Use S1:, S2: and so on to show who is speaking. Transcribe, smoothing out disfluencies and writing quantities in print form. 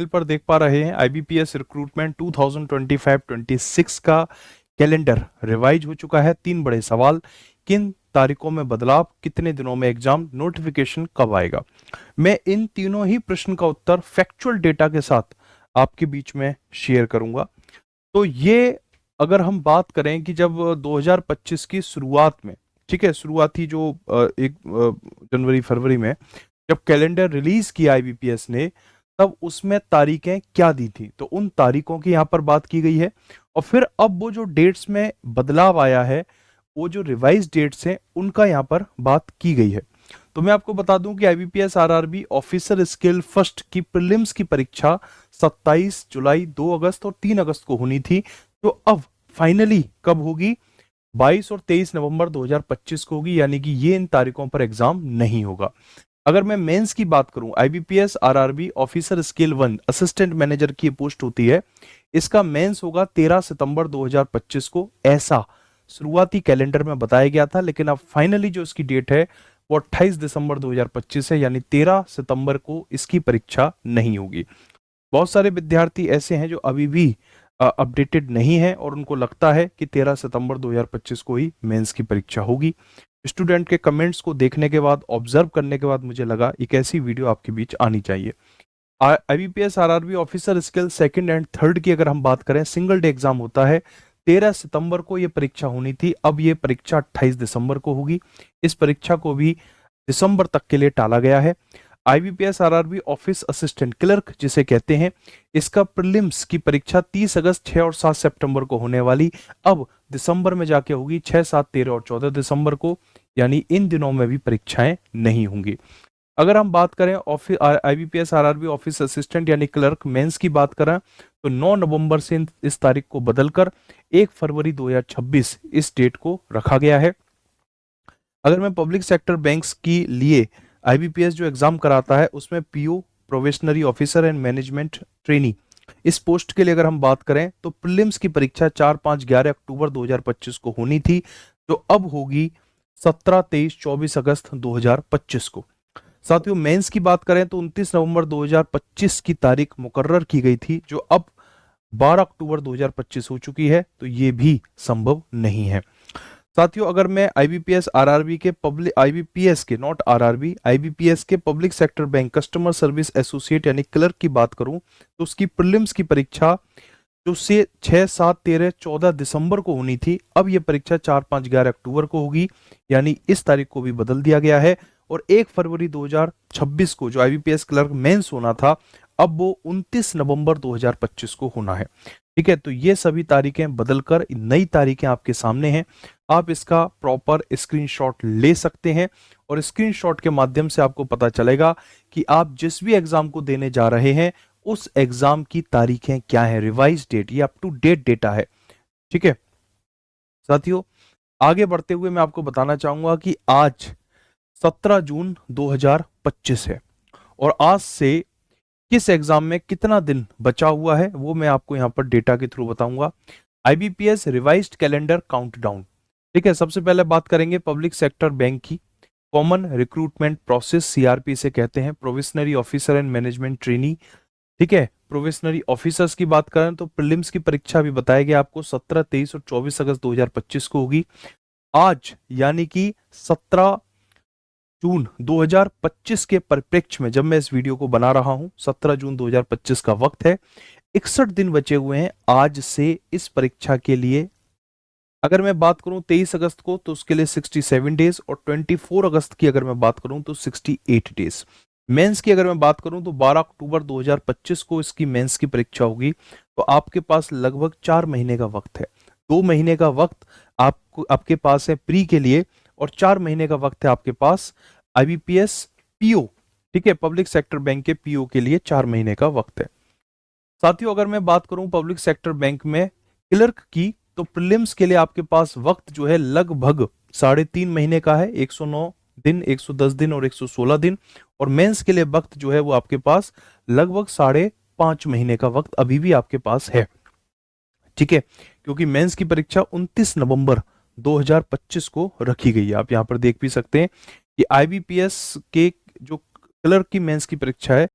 S1: पर देख पा रहे हैं आईबीपीएस रिक्रूटमेंट 2025-26 का कैलेंडर रिवाइज हो चुका है। 3 बड़े सवाल, किन तारीखों में बदलाव, कितने दिनों में एग्जाम, नोटिफिकेशन कब आएगा। मैं इन तीनों ही प्रश्न का उत्तर फैक्चुअल डेटा के साथ आपके बीच में शेयर करूंगा। तो ये अगर हम बात करें कि जब 2025 की शुरुआत में, ठीक है, शुरुआती जो 1 जनवरी फरवरी में जब कैलेंडर रिलीज किया आईबीपीएस ने, तब उसमें तारीखें क्या दी थी, तो उन तारीखों की यहाँ पर बात की गई है। और फिर अब वो जो डेट्स में बदलाव आया है, वो जो रिवाइज डेट्स हैं उनका यहाँ पर बात की गई है। तो मैं आपको बता दूं कि IBPS RRB officer skill first की प्रीलिम्स की परीक्षा 27 जुलाई, 2 अगस्त और 3 अगस्त को होनी थी, जो अब फाइनली कब होगी, 22 और 23 नवंबर 2025 को होगी, यानी कि ये इन तारीखों पर एग्जाम नहीं होगा। अगर मैं मेंस की बात करूं, IBPS RRB officer skill 1 assistant manager की पोस्ट होती है, इसका मेंस होगा 13 सितंबर 2025 को, ऐसा शुरुआती कैलेंडर में बताया गया था। लेकिन अब फाइनली जो इसकी डेट है वो 28 दिसंबर 2025 है, यानी 13 सितंबर को इसकी परीक्षा नहीं होगी। बहुत सारे विद्यार्थी ऐसे हैं जो अभी भी अपडेटेड नहीं है और उनको लगता है कि 13 सितंबर 2025 को ही मेंस की परीक्षा होगी। स्टूडेंट के कमेंट्स को देखने के बाद, ऑब्जर्व करने के बाद मुझे लगा एक ऐसी वीडियो आपके बीच आनी चाहिए। IBPS RRB officer skill 2nd and 3rd की अगर हम बात करें, सिंगल डे एग्जाम होता है। 13 सितंबर को ये परीक्षा होनी थी, अब ये परीक्षा 28 दिसंबर को होगी। इस परीक्षा को भी दिसंबर तक के लिए टाला गया है। IBPS RRB office assistant clerk जिसे कहते हैं, इसका प्रीलिम्स की परीक्षा 30 अगस्त, 6 और 7 सितंबर को होने वाली, अब दिसंबर में जाके होगी, 6, 7, 13 और 14 दिसंबर को, यानी इन दिनों में भी परीक्षाएं नहीं होंगी। अगर हम बात करें आईबीपीएस आरआरबी ऑफिस असिस्टेंट यानी क्लर्क मेंस की बात करें, तो 9 नवंबर से इस तारीख को बदलकर 1 फरवरी 2026 इस डेट को रखा गया है। अगर मैं पब्लिक सेक्टर बैंक्स की लिए आईबीपीएस जो एग्जाम कराता है, उसमें PO probationary officer and management trainee, इस पोस्ट के लिए अगर हम बात करें तो प्रीलिम्स की परीक्षा 4, 5, 11 अक्टूबर 2025 को होनी थी, जो अब होगी 17, 23, 24 अगस्त 2025 को। साथियों, मेंस की बात करें तो 29 नवंबर 2025 की तारीख मुकर्रर की गई थी, जो अब 12 अक्टूबर 2025 हो चुकी है, तो ये भी संभव नहीं है। साथियों, अगर मैं आईबीपीएस आरआरबी के पब्लिक आईबीपीएस के नॉट आरआरबी आईबीपीएस के public sector bank customer service associate यानी क्लर्क की बात करूं, तो उसकी प्रीलिम्स की परीक्षा जो से 6, 7, 13, 14 दिसंबर को होनी थी, अब यह परीक्षा 4, 5, 11 अक्टूबर को होगी, यानी इस तारीख को भी बदल दिया गया है। और 1 फरवरी 2026 को जो आईबीपीएस क्लर्क मेंस होना था, अब वो 29 नवंबर 2025 को होना है। ठीक है, तो ये सभी तारीखें बदलकर नई तारीखें आपके सामने हैं। आप इसका प्रॉपर स्क्रीनशॉट ले सकते हैं और स्क्रीनशॉट के माध्यम से आपको पता चलेगा कि आप जिस भी एग्जाम को देने जा रहे हैं उस एग्जाम की तारीखें क्या है, रिवाइज डेट, ये अप टू डेट डेटा है। ठीक है साथियों, आगे बढ़ते हुए मैं आपको बताना चाहूंगा कि आज 17 जून 2025 है और आज से किस एग्जाम में कितना दिन बचा हुआ है वो मैं आपको यहां पर डेटा के थ्रू बताऊंगा। IBPS revised calendar countdown. ठीक है, सबसे पहले बात करेंगे पब्लिक सेक्टर बैंक की। कॉमन रिक्रूटमेंट प्रोसेस, सीआरपी से कहते हैं, provisionary officer and management trainee. ठीक है, प्रोविजनरी ऑफिसर्स की बात करें तो प्रीलिम्स की परीक्षा भी बताया गया आपको 17, 23 और 24 अगस्त 2025 को होगी। आज यानी कि 17 जून 2025 के परिप्रेक्ष्य में जब मैं इस वीडियो को बना रहा हूं, 17 जून 2025 का वक्त है, 61 दिन बचे हुए हैं आज से इस परीक्षा के लिए। अगर मैं बात करूं 23 अगस्त को तो उसके लिए 67 डेज और 24 अगस्त की अगर मैं बात करूं तो 68 डेज। मेंस की अगर मैं बात करूं तो 12 अक्टूबर 2025 को इसकी मेंस की परीक्षा होगी, तो आपके पास लगभग 4 महीने का वक्त है। 2 महीने का वक्त आपके पास है प्री के लिए और 4 महीने का वक्त है आपके पास आईबीपीएस पीओ। ठीक है, पब्लिक सेक्टर बैंक के पीओ के लिए 4 महीने का वक्त है। साथियों, अगर मैं बात करूं पब्लिक सेक्टर बैंक में क्लर्क की, तो प्रीलिम्स के लिए आपके पास वक्त जो है लगभग 3.5 महीने का है, 109 दिन, 110 दिन और 116 दिन। और मेंस के लिए वक्त जो है वो आपके पास लगभग 5.5 महीने का वक्त अभी भी आपके पास है। ठीक है, क्योंकि मेंस की परीक्षा 29 नवंबर 2025 को रखी गई है। आप यहां पर देख भी सकते हैं कि आईबीपीएस के जो क्लर्क की मेंस की परीक्षा है